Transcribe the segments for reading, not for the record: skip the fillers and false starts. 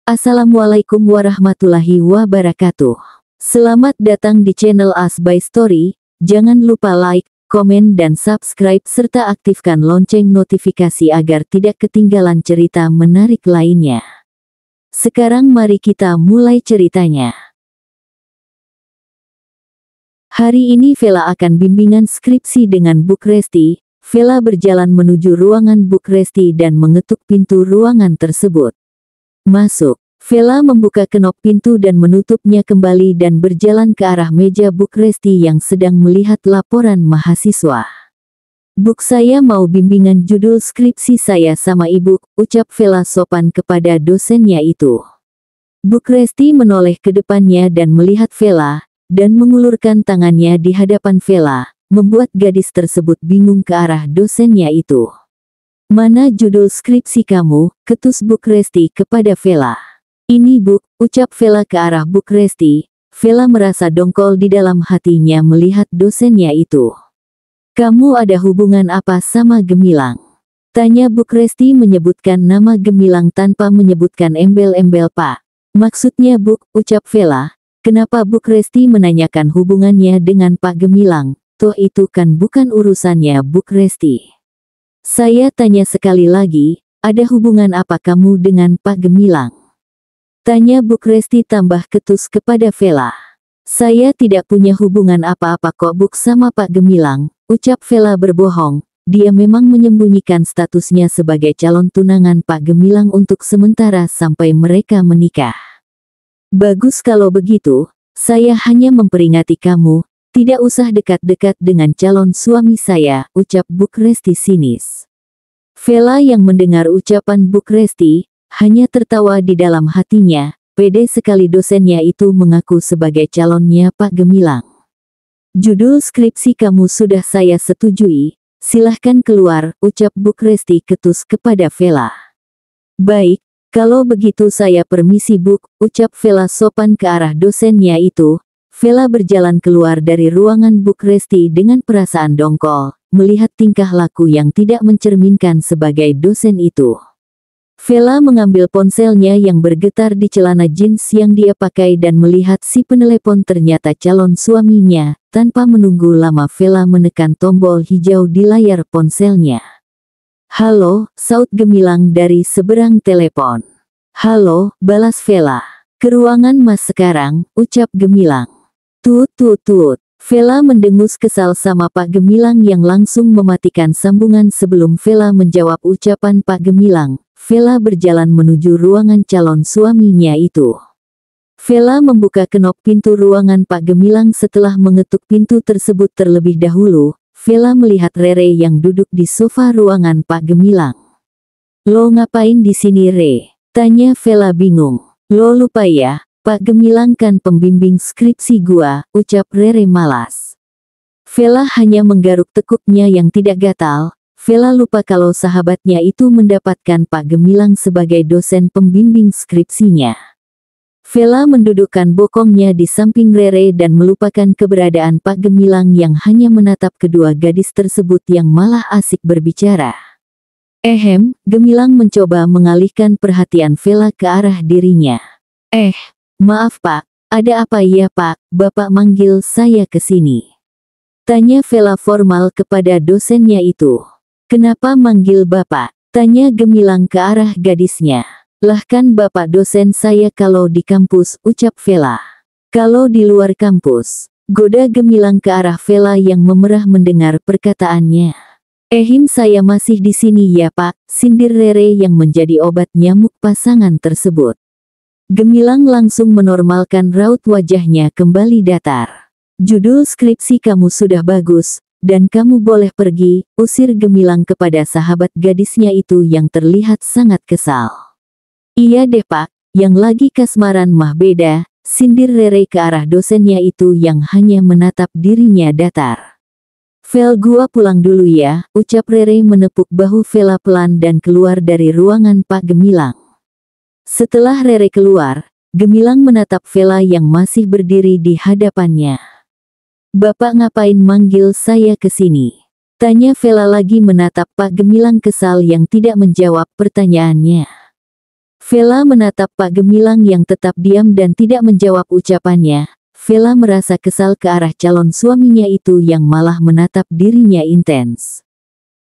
Assalamualaikum warahmatullahi wabarakatuh. Selamat datang di channel As by Story. Jangan lupa like, komen dan subscribe serta aktifkan lonceng notifikasi agar tidak ketinggalan cerita menarik lainnya. Sekarang mari kita mulai ceritanya. Hari ini Vela akan bimbingan skripsi dengan Bu Resti. Vela berjalan menuju ruangan Bu Resti dan mengetuk pintu ruangan tersebut. Masuk. Vela membuka kenop pintu dan menutupnya kembali dan berjalan ke arah meja Bu Resti yang sedang melihat laporan mahasiswa. "Buk, saya mau bimbingan judul skripsi saya sama Ibu," ucap Vela sopan kepada dosennya itu. Bu Resti menoleh ke depannya dan melihat Vela, dan mengulurkan tangannya di hadapan Vela, membuat gadis tersebut bingung ke arah dosennya itu. "Mana judul skripsi kamu?" ketus Bu Resti kepada Vela. "Ini Bu," ucap Vela ke arah Bu Resti. Vela merasa dongkol di dalam hatinya melihat dosennya itu. "Kamu ada hubungan apa sama Gemilang?" tanya Bu Resti menyebutkan nama Gemilang tanpa menyebutkan embel-embel Pak. "Maksudnya Bu," ucap Vela. Kenapa Bu Resti menanyakan hubungannya dengan Pak Gemilang? Toh itu kan bukan urusannya Bu Resti. "Saya tanya sekali lagi, ada hubungan apa kamu dengan Pak Gemilang?" tanya Bu Resti tambah ketus kepada Vela. "Saya tidak punya hubungan apa-apa kok Bu sama Pak Gemilang," ucap Vela berbohong. Dia memang menyembunyikan statusnya sebagai calon tunangan Pak Gemilang untuk sementara sampai mereka menikah. "Bagus kalau begitu, saya hanya memperingati kamu. Tidak usah dekat-dekat dengan calon suami saya," ucap Bu Resti sinis. Vela yang mendengar ucapan Bu Resti, hanya tertawa di dalam hatinya. Pede sekali dosennya itu mengaku sebagai calonnya Pak Gemilang. "Judul skripsi kamu sudah saya setujui, silahkan keluar," ucap Bu Resti ketus kepada Vela. "Baik, kalau begitu saya permisi Bu," ucap Vela sopan ke arah dosennya itu. Vela berjalan keluar dari ruangan Bu Resti dengan perasaan dongkol, melihat tingkah laku yang tidak mencerminkan sebagai dosen itu. Vela mengambil ponselnya yang bergetar di celana jeans yang dia pakai dan melihat si penelepon ternyata calon suaminya. Tanpa menunggu lama Vela menekan tombol hijau di layar ponselnya. "Halo," saut Gemilang dari seberang telepon. "Halo," balas Vela. "Ke ruangan Mas sekarang," ucap Gemilang. "Tut tut tut." Vela mendengus kesal sama Pak Gemilang yang langsung mematikan sambungan sebelum Vela menjawab ucapan Pak Gemilang. Vela berjalan menuju ruangan calon suaminya itu. Vela membuka kenop pintu ruangan Pak Gemilang setelah mengetuk pintu tersebut terlebih dahulu. Vela melihat Rere yang duduk di sofa ruangan Pak Gemilang. "Lo ngapain di sini, Re?" tanya Vela bingung. "Lo lupa ya, Pak Gemilang kan pembimbing skripsi gua," ucap Rere malas. Vela hanya menggaruk tekuknya yang tidak gatal. Vela lupa kalau sahabatnya itu mendapatkan Pak Gemilang sebagai dosen pembimbing skripsinya. Vela mendudukkan bokongnya di samping Rere dan melupakan keberadaan Pak Gemilang yang hanya menatap kedua gadis tersebut yang malah asik berbicara. Gemilang mencoba mengalihkan perhatian Vela ke arah dirinya. Maaf Pak, ada apa ya Pak, Bapak manggil saya ke sini?" tanya Vela formal kepada dosennya itu. "Kenapa manggil Bapak?" tanya Gemilang ke arah gadisnya. "Lah kan Bapak dosen saya kalau di kampus," ucap Vela. "Kalau di luar kampus?" goda Gemilang ke arah Vela yang memerah mendengar perkataannya. Saya masih di sini ya Pak," sindir Rere yang menjadi obat nyamuk pasangan tersebut. Gemilang langsung menormalkan raut wajahnya kembali datar. "Judul skripsi kamu sudah bagus, dan kamu boleh pergi," usir Gemilang kepada sahabat gadisnya itu yang terlihat sangat kesal. "Iya deh Pak, yang lagi kasmaran mah beda," sindir Rere ke arah dosennya itu yang hanya menatap dirinya datar. "Vel, gua pulang dulu ya," ucap Rere menepuk bahu Vela pelan dan keluar dari ruangan Pak Gemilang. Setelah Rere keluar, Gemilang menatap Vela yang masih berdiri di hadapannya. "Bapak ngapain manggil saya ke sini?" tanya Vela lagi menatap Pak Gemilang kesal yang tidak menjawab pertanyaannya. Vela menatap Pak Gemilang yang tetap diam dan tidak menjawab ucapannya. Vela merasa kesal ke arah calon suaminya itu yang malah menatap dirinya intens.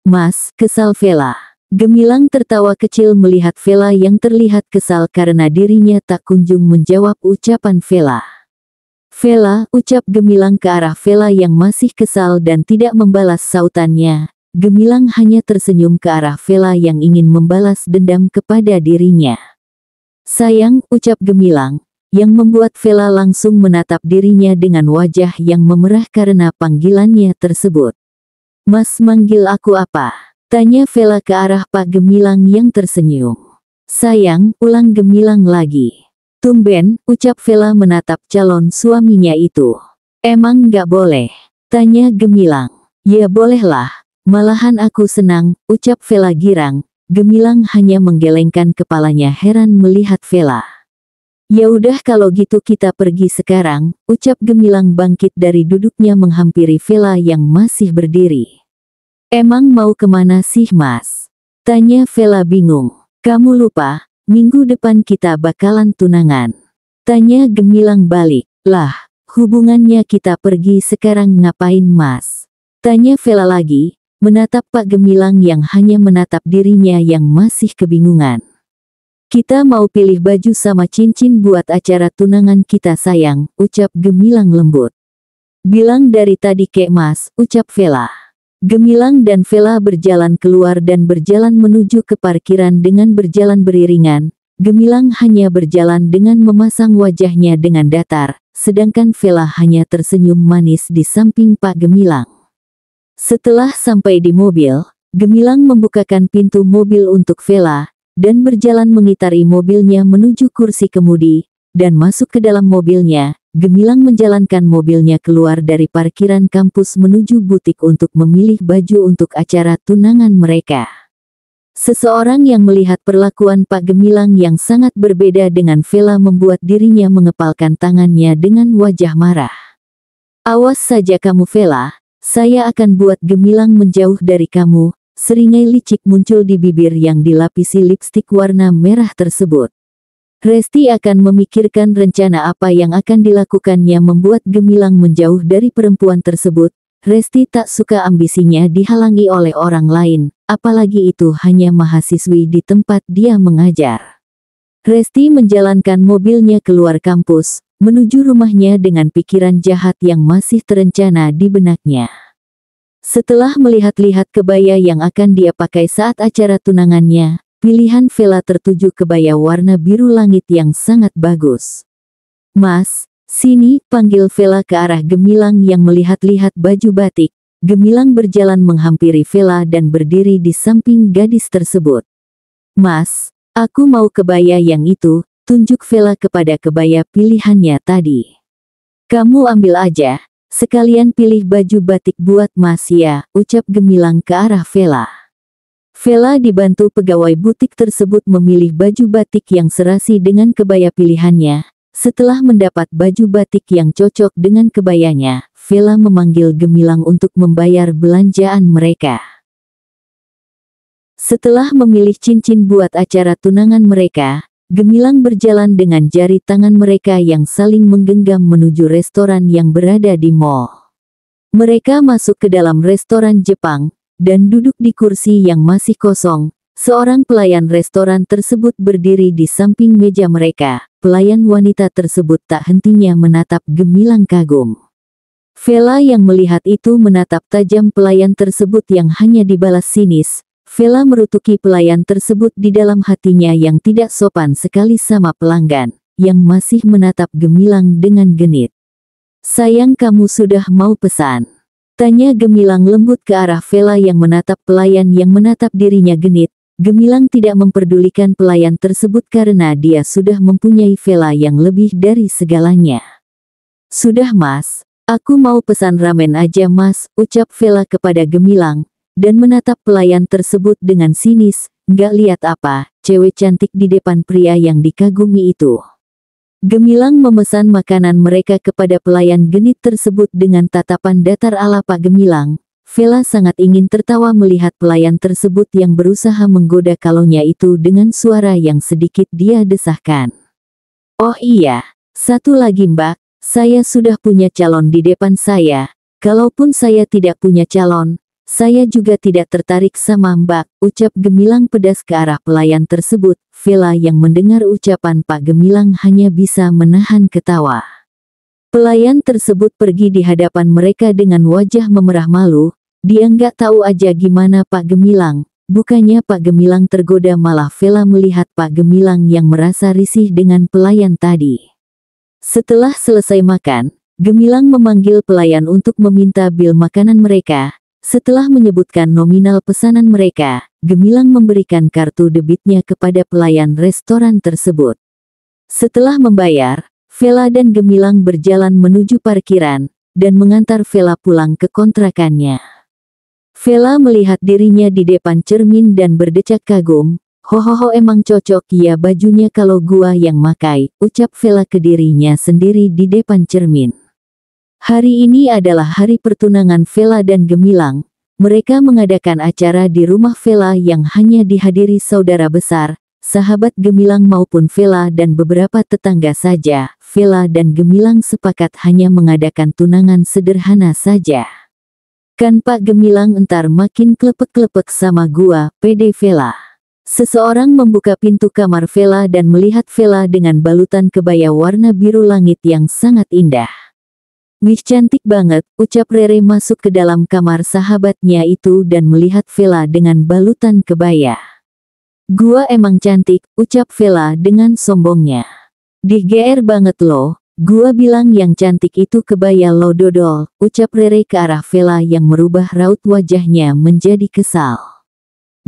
"Mas," kesal Vela. Gemilang tertawa kecil melihat Vela yang terlihat kesal karena dirinya tak kunjung menjawab ucapan Vela. "Vela," ucap Gemilang ke arah Vela yang masih kesal dan tidak membalas sautannya. Gemilang hanya tersenyum ke arah Vela yang ingin membalas dendam kepada dirinya. "Sayang," ucap Gemilang, yang membuat Vela langsung menatap dirinya dengan wajah yang memerah karena panggilannya tersebut. "Mas manggil aku apa?" tanya Vela ke arah Pak Gemilang yang tersenyum. "Sayang," ulang Gemilang lagi. "Tumben," ucap Vela menatap calon suaminya itu. "Emang nggak boleh?" tanya Gemilang. "Ya bolehlah, malahan aku senang," ucap Vela girang. Gemilang hanya menggelengkan kepalanya heran melihat Vela. "Ya udah kalau gitu kita pergi sekarang," ucap Gemilang bangkit dari duduknya menghampiri Vela yang masih berdiri. "Emang mau kemana sih Mas?" tanya Vela bingung. "Kamu lupa, minggu depan kita bakalan tunangan," tanya Gemilang balik. "Lah, hubungannya kita pergi sekarang ngapain Mas?" tanya Vela lagi, menatap Pak Gemilang yang hanya menatap dirinya yang masih kebingungan. "Kita mau pilih baju sama cincin buat acara tunangan kita sayang," ucap Gemilang lembut. "Bilang dari tadi kek Mas," ucap Vela. Gemilang dan Vela berjalan keluar dan berjalan menuju ke parkiran dengan berjalan beriringan. Gemilang hanya berjalan dengan memasang wajahnya dengan datar, sedangkan Vela hanya tersenyum manis di samping Pak Gemilang. Setelah sampai di mobil, Gemilang membukakan pintu mobil untuk Vela, dan berjalan mengitari mobilnya menuju kursi kemudi, dan masuk ke dalam mobilnya. Gemilang menjalankan mobilnya keluar dari parkiran kampus menuju butik untuk memilih baju untuk acara tunangan mereka. Seseorang yang melihat perlakuan Pak Gemilang yang sangat berbeda dengan Vela membuat dirinya mengepalkan tangannya dengan wajah marah. "Awas saja kamu Vela, saya akan buat Gemilang menjauh dari kamu." Seringai licik muncul di bibir yang dilapisi lipstik warna merah tersebut. Resti akan memikirkan rencana apa yang akan dilakukannya membuat Gemilang menjauh dari perempuan tersebut. Resti tak suka ambisinya dihalangi oleh orang lain, apalagi itu hanya mahasiswi di tempat dia mengajar. Resti menjalankan mobilnya keluar kampus, menuju rumahnya dengan pikiran jahat yang masih terencana di benaknya. Setelah melihat-lihat kebaya yang akan dia pakai saat acara tunangannya, pilihan Vela tertuju kebaya warna biru langit yang sangat bagus. "Mas, sini," panggil Vela ke arah Gemilang yang melihat-lihat baju batik. Gemilang berjalan menghampiri Vela dan berdiri di samping gadis tersebut. "Mas, aku mau kebaya yang itu," tunjuk Vela kepada kebaya pilihannya tadi. "Kamu ambil aja, sekalian pilih baju batik buat Mas ya," ucap Gemilang ke arah Vela. Vela dibantu pegawai butik tersebut memilih baju batik yang serasi dengan kebaya pilihannya. Setelah mendapat baju batik yang cocok dengan kebayanya, Vela memanggil Gemilang untuk membayar belanjaan mereka. Setelah memilih cincin buat acara tunangan mereka, Gemilang berjalan dengan jari tangan mereka yang saling menggenggam menuju restoran yang berada di mall. Mereka masuk ke dalam restoran Jepang, dan duduk di kursi yang masih kosong. Seorang pelayan restoran tersebut berdiri di samping meja mereka. Pelayan wanita tersebut tak hentinya menatap Gemilang kagum. Vela yang melihat itu menatap tajam pelayan tersebut yang hanya dibalas sinis. Vela merutuki pelayan tersebut di dalam hatinya yang tidak sopan sekali sama pelanggan, yang masih menatap Gemilang dengan genit. "Sayang kamu sudah mau pesan?" tanya Gemilang lembut ke arah Vela yang menatap pelayan yang menatap dirinya genit. Gemilang tidak memperdulikan pelayan tersebut karena dia sudah mempunyai Vela yang lebih dari segalanya. "Sudah Mas, aku mau pesan ramen aja Mas," ucap Vela kepada Gemilang, dan menatap pelayan tersebut dengan sinis. "Nggak lihat apa, cewek cantik di depan pria yang dikagumi itu." Gemilang memesan makanan mereka kepada pelayan genit tersebut dengan tatapan datar ala Pak Gemilang. Vela sangat ingin tertawa melihat pelayan tersebut yang berusaha menggoda kalaunya itu dengan suara yang sedikit dia desahkan. "Oh iya, satu lagi Mbak, saya sudah punya calon di depan saya. Kalaupun saya tidak punya calon, saya juga tidak tertarik sama Mbak," ucap Gemilang pedas ke arah pelayan tersebut. Vela yang mendengar ucapan Pak Gemilang hanya bisa menahan ketawa. Pelayan tersebut pergi di hadapan mereka dengan wajah memerah malu. Dia nggak tahu aja gimana Pak Gemilang. Bukannya Pak Gemilang tergoda, malah Vela melihat Pak Gemilang yang merasa risih dengan pelayan tadi. Setelah selesai makan, Gemilang memanggil pelayan untuk meminta bil makanan mereka. Setelah menyebutkan nominal pesanan mereka, Gemilang memberikan kartu debitnya kepada pelayan restoran tersebut. Setelah membayar, Vela dan Gemilang berjalan menuju parkiran, dan mengantar Vela pulang ke kontrakannya. Vela melihat dirinya di depan cermin dan berdecak kagum. "Hohoho, emang cocok ya bajunya kalau gua yang makai," ucap Vela ke dirinya sendiri di depan cermin. Hari ini adalah hari pertunangan Vela dan Gemilang. Mereka mengadakan acara di rumah Vela yang hanya dihadiri saudara besar, sahabat Gemilang maupun Vela dan beberapa tetangga saja. Vela dan Gemilang sepakat hanya mengadakan tunangan sederhana saja. "Kan Pak Gemilang entar makin klepek-klepek sama gua," pede Vela. Seseorang membuka pintu kamar Vela dan melihat Vela dengan balutan kebaya warna biru langit yang sangat indah. "Wih, cantik banget," ucap Rere masuk ke dalam kamar sahabatnya itu dan melihat Vela dengan balutan kebaya. "Gua emang cantik," ucap Vela dengan sombongnya. "Dih, GR banget loh. Gua bilang yang cantik itu kebaya lo dodol," ucap Rere ke arah Vela yang merubah raut wajahnya menjadi kesal.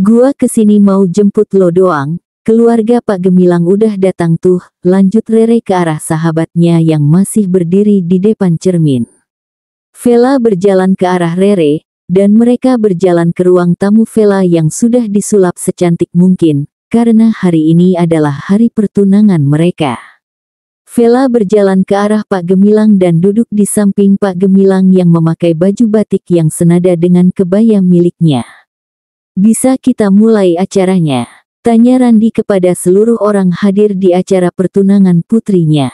"Gua kesini mau jemput lo doang, keluarga Pak Gemilang udah datang tuh," lanjut Rere ke arah sahabatnya yang masih berdiri di depan cermin. Vela berjalan ke arah Rere, dan mereka berjalan ke ruang tamu Vela yang sudah disulap secantik mungkin, karena hari ini adalah hari pertunangan mereka. Vela berjalan ke arah Pak Gemilang dan duduk di samping Pak Gemilang yang memakai baju batik yang senada dengan kebaya miliknya. "Bisa kita mulai acaranya?" tanya Randi kepada seluruh orang hadir di acara pertunangan putrinya.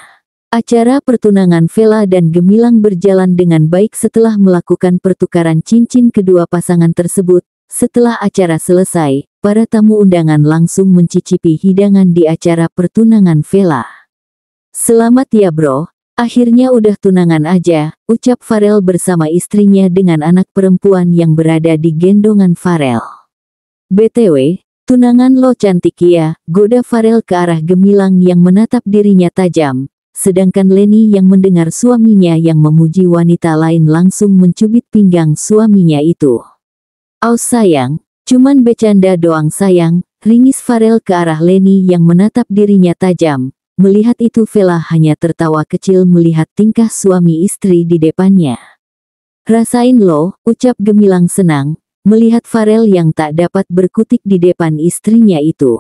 Acara pertunangan Vela dan Gemilang berjalan dengan baik setelah melakukan pertukaran cincin kedua pasangan tersebut. Setelah acara selesai, para tamu undangan langsung mencicipi hidangan di acara pertunangan Vela. "Selamat ya bro, akhirnya udah tunangan aja," ucap Farel bersama istrinya dengan anak perempuan yang berada di gendongan Farel. "BTW, tunangan lo cantik ya," goda Farel ke arah Gemilang yang menatap dirinya tajam, sedangkan Leni yang mendengar suaminya yang memuji wanita lain langsung mencubit pinggang suaminya itu. "Aus sayang, cuman bercanda doang sayang," ringis Farel ke arah Leni yang menatap dirinya tajam. Melihat itu Vela hanya tertawa kecil melihat tingkah suami istri di depannya. "Rasain lo," ucap Gemilang senang, melihat Farel yang tak dapat berkutik di depan istrinya itu.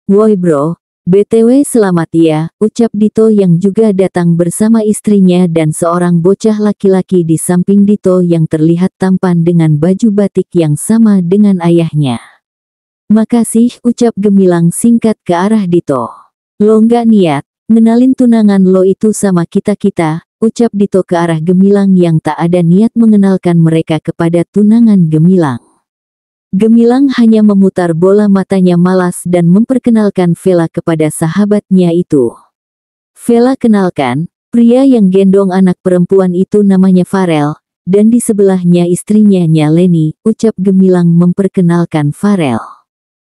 "Woi bro, BTW selamat ya," ucap Dito yang juga datang bersama istrinya dan seorang bocah laki-laki di samping Dito yang terlihat tampan dengan baju batik yang sama dengan ayahnya. "Makasih," ucap Gemilang singkat ke arah Dito. "Lo nggak niat ngenalin tunangan lo itu sama kita-kita," ucap Dito ke arah Gemilang yang tak ada niat mengenalkan mereka kepada tunangan Gemilang. Gemilang hanya memutar bola matanya malas dan memperkenalkan Vela kepada sahabatnya itu. Vela kenalkan, pria yang gendong anak perempuan itu namanya Farel, dan di sebelahnya istrinya Leni, ucap Gemilang memperkenalkan Farel.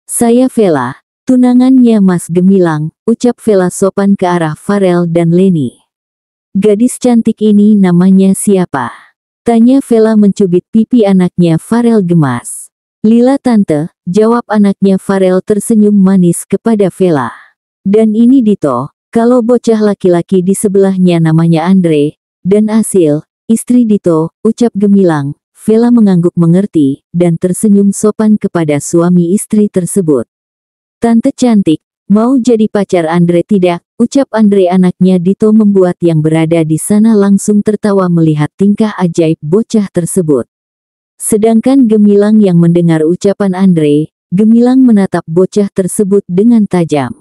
"Saya Vela, tunangannya Mas Gemilang," ucap Vela sopan ke arah Farel dan Leni. "Gadis cantik ini namanya siapa?" tanya Vela mencubit pipi anaknya Farel gemas. "Lila tante," jawab anaknya Farel tersenyum manis kepada Vela. "Dan ini Dito, kalau bocah laki-laki di sebelahnya namanya Andre, dan Asil, istri Dito," ucap Gemilang. Vela mengangguk mengerti, dan tersenyum sopan kepada suami istri tersebut. "Tante cantik, mau jadi pacar Andre tidak?" ucap Andre anaknya Dito membuat yang berada di sana langsung tertawa melihat tingkah ajaib bocah tersebut. Sedangkan Gemilang yang mendengar ucapan Andre, Gemilang menatap bocah tersebut dengan tajam.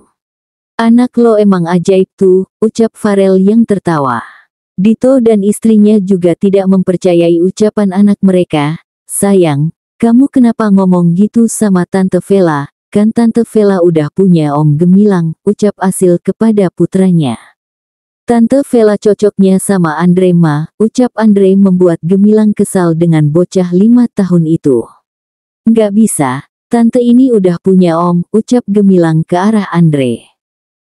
"Anak lo emang ajaib tuh," ucap Farel yang tertawa. Dito dan istrinya juga tidak mempercayai ucapan anak mereka. "Sayang, kamu kenapa ngomong gitu sama Tante Vela? Kan Tante Vela udah punya Om Gemilang," ucap Asil kepada putranya. "Tante Vela cocoknya sama Andre ma," ucap Andre membuat Gemilang kesal dengan bocah 5 tahun itu. "Nggak bisa, tante ini udah punya Om," ucap Gemilang ke arah Andre.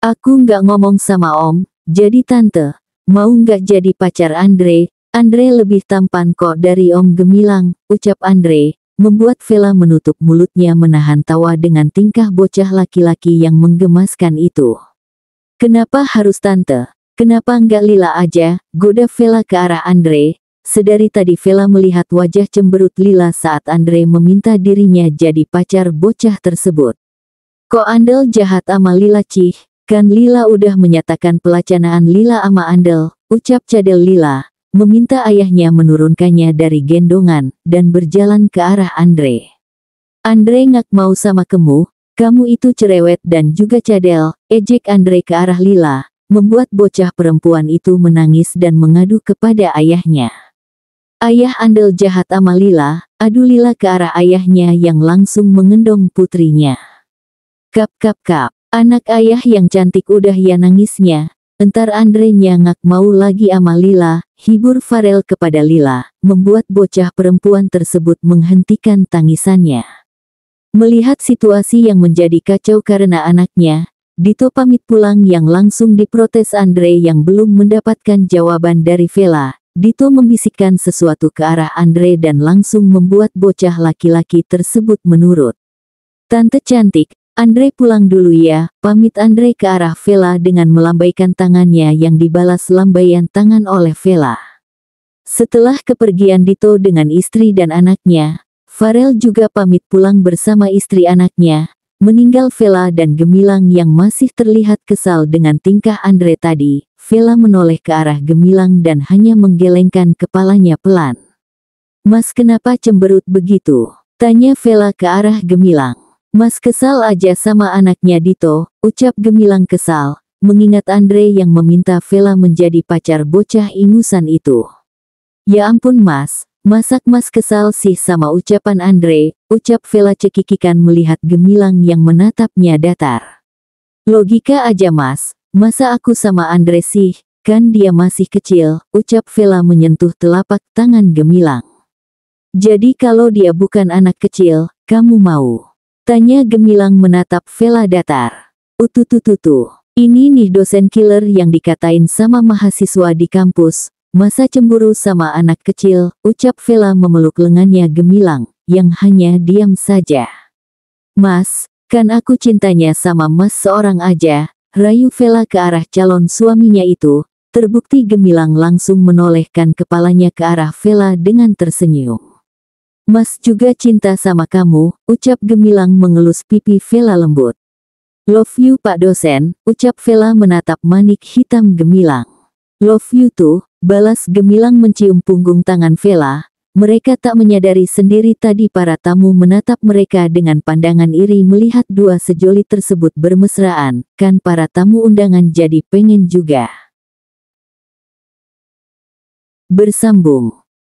"Aku nggak ngomong sama Om, jadi tante, mau nggak jadi pacar Andre? Andre lebih tampan kok dari Om Gemilang," ucap Andre, membuat Vela menutup mulutnya menahan tawa dengan tingkah bocah laki-laki yang menggemaskan itu. "Kenapa harus tante? Kenapa nggak Lila aja?" goda Vela ke arah Andre. Sedari tadi Vela melihat wajah cemberut Lila saat Andre meminta dirinya jadi pacar bocah tersebut. "Kok Andel jahat ama Lila cih? Kan Lila udah menyatakan pelacanaan Lila ama Andel," ucap cadel Lila, meminta ayahnya menurunkannya dari gendongan, dan berjalan ke arah Andre. "Andre nggak mau sama kamu itu cerewet dan juga cadel," ejek Andre ke arah Lila, membuat bocah perempuan itu menangis dan mengadu kepada ayahnya. "Ayah Andel jahat ama Lila," adu Lila ke arah ayahnya yang langsung mengendong putrinya. "Kap kap kap, anak ayah yang cantik udah ya nangisnya, entar Andre nyangak mau lagi ama Lila," hibur Farel kepada Lila, membuat bocah perempuan tersebut menghentikan tangisannya. Melihat situasi yang menjadi kacau karena anaknya, Dito pamit pulang yang langsung diprotes Andre yang belum mendapatkan jawaban dari Vela. Dito membisikkan sesuatu ke arah Andre dan langsung membuat bocah laki-laki tersebut menurut. "Tante cantik, Andre pulang dulu ya," pamit Andre ke arah Vela dengan melambaikan tangannya yang dibalas lambaian tangan oleh Vela. Setelah kepergian Dito dengan istri dan anaknya, Farel juga pamit pulang bersama istri anaknya. Meninggal Vela dan Gemilang yang masih terlihat kesal dengan tingkah Andre tadi, Vela menoleh ke arah Gemilang dan hanya menggelengkan kepalanya pelan. "Mas kenapa cemberut begitu?" tanya Vela ke arah Gemilang. "Mas kesal aja sama anaknya Dito," ucap Gemilang kesal, mengingat Andre yang meminta Vela menjadi pacar bocah ingusan itu. "Ya ampun Mas, masak Mas kesal sih sama ucapan Andre," ucap Vela cekikikan melihat Gemilang yang menatapnya datar. "Logika aja Mas, masa aku sama Andre sih, kan dia masih kecil," ucap Vela menyentuh telapak tangan Gemilang. "Jadi kalau dia bukan anak kecil, kamu mau?" tanya Gemilang menatap Vela datar. "Ututututu, ini nih dosen killer yang dikatain sama mahasiswa di kampus. Masa cemburu sama anak kecil," ucap Vela memeluk lengannya Gemilang, yang hanya diam saja. "Mas, kan aku cintanya sama Mas seorang aja," rayu Vela ke arah calon suaminya itu. Terbukti Gemilang langsung menolehkan kepalanya ke arah Vela dengan tersenyum. "Mas juga cinta sama kamu," ucap Gemilang mengelus pipi Vela lembut. "Love you Pak dosen," ucap Vela menatap manik hitam Gemilang. "Love you tuh," balas Gemilang mencium punggung tangan Vela. Mereka tak menyadari sendiri tadi para tamu menatap mereka dengan pandangan iri melihat dua sejoli tersebut bermesraan, kan para tamu undangan jadi pengen juga. Bersambung.